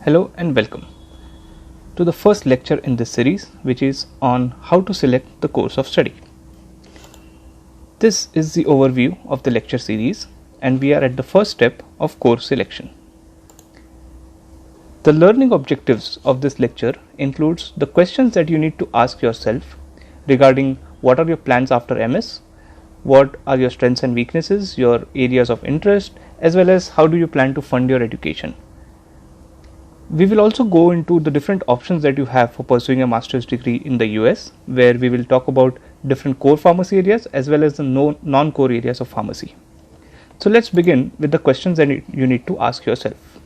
Hello and welcome to the first lecture in this series, which is on how to select the course of study. This is the overview of the lecture series, and we are at the first step of course selection. The learning objectives of this lecture includes the questions that you need to ask yourself regarding what are your plans after MS, what are your strengths and weaknesses, your areas of interest, as well as how do you plan to fund your education. We will also go into the different options that you have for pursuing a master's degree in the US, where we will talk about different core pharmacy areas as well as the non-core areas of pharmacy. So let's begin with the questions that you need to ask yourself.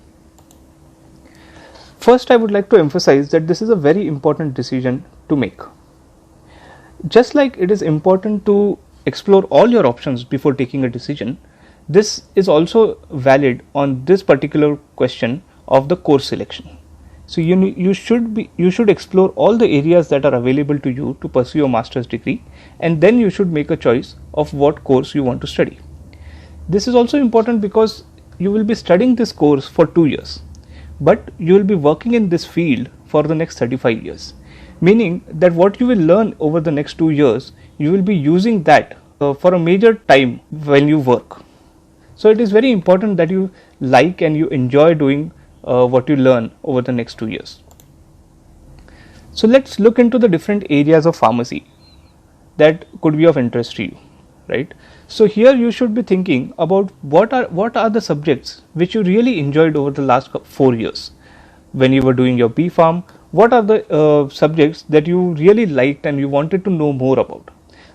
First, I would like to emphasize that this is a very important decision to make. Just like it is important to explore all your options before taking a decision, this is also valid on this particular question of the course selection. So you should explore all the areas that are available to you to pursue your master's degree, and then you should make a choice of what course you want to study. This is also important because you will be studying this course for 2 years, but you will be working in this field for the next 35 years, meaning that what you will learn over the next 2 years, you will be using that for a major time when you work. So it is very important that you like and you enjoy doing what you learn over the next 2 years. So let's look into the different areas of pharmacy that could be of interest to you, right? So here you should be thinking about what are the subjects which you really enjoyed over the last 4 years. When you were doing your B Pharm, what are the subjects that you really liked and you wanted to know more about?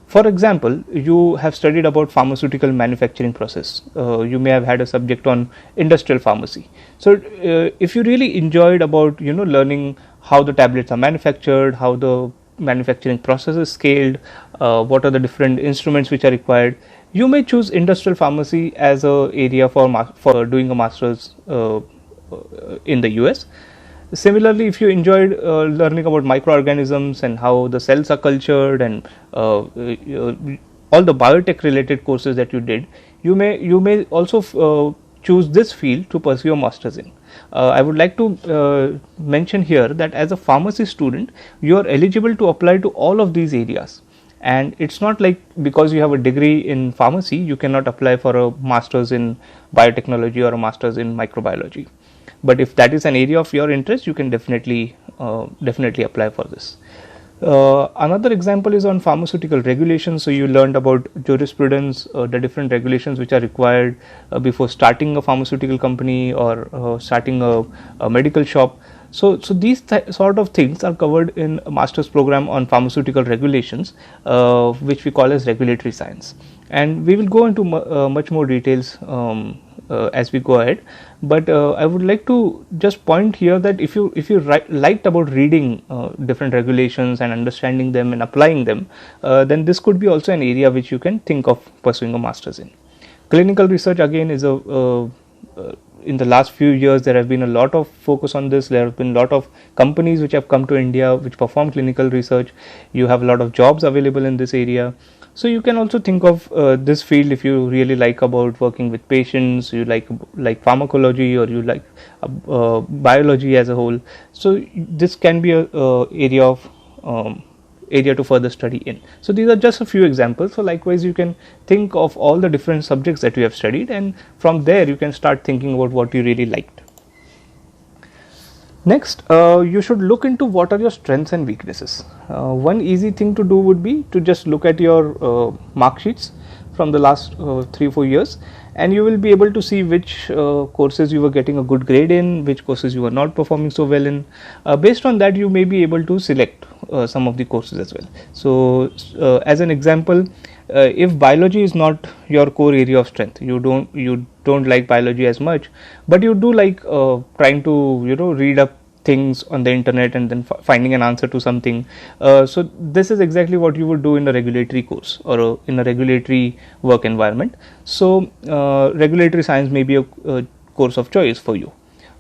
For example, you have studied about pharmaceutical manufacturing process. You may have had a subject on industrial pharmacy. So, if you really enjoyed about learning how the tablets are manufactured, how the manufacturing process is scaled, what are the different instruments which are required, you may choose industrial pharmacy as a area for doing a master's in the US. Similarly, if you enjoyed learning about microorganisms and how the cells are cultured and all the biotech related courses that you did, you may also choose this field to pursue a master's in. I would like to mention here that as a pharmacy student, you are eligible to apply to all of these areas. And it's not like because you have a degree in pharmacy, you cannot apply for a master's in biotechnology or a master's in microbiology. But if that is an area of your interest, you can definitely apply for this. Another example is on pharmaceutical regulations. So you learned about jurisprudence, the different regulations which are required before starting a pharmaceutical company or starting a medical shop. So these sort of things are covered in a master's program on pharmaceutical regulations, which we call as regulatory science. And we will go into much more details as we go ahead, but I would like to just point here that if you liked about reading different regulations and understanding them and applying them, then this could be also an area which you can think of pursuing a master's in. Clinical research again is in the last few years there have been a lot of focus on this. There have been a lot of companies which have come to India which perform clinical research. You have a lot of jobs available in this area. So you can also think of this field if you really like about working with patients, you like pharmacology, or you like biology as a whole. So this can be a area to further study in. So these are just a few examples. So likewise, you can think of all the different subjects that you have studied, and from there you can start thinking about what you really liked. Next, you should look into what are your strengths and weaknesses. One easy thing to do would be to just look at your mark sheets from the last 3-4 years, and you will be able to see which courses you were getting a good grade in, which courses you were not performing so well in. Based on that, you may be able to select some of the courses as well. So as an example, if biology is not your core area of strength, you don't like biology as much, but you do like trying to read up things on the internet and then finding an answer to something. So this is exactly what you would do in a regulatory course or in a regulatory work environment. So regulatory science may be a course of choice for you.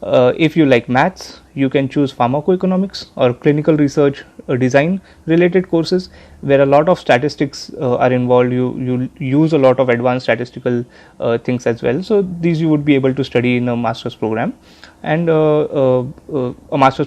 If you like maths, you can choose pharmacoeconomics or clinical research design related courses where a lot of statistics are involved. You use a lot of advanced statistical things as well. So these you would be able to study in a master's program. and a master's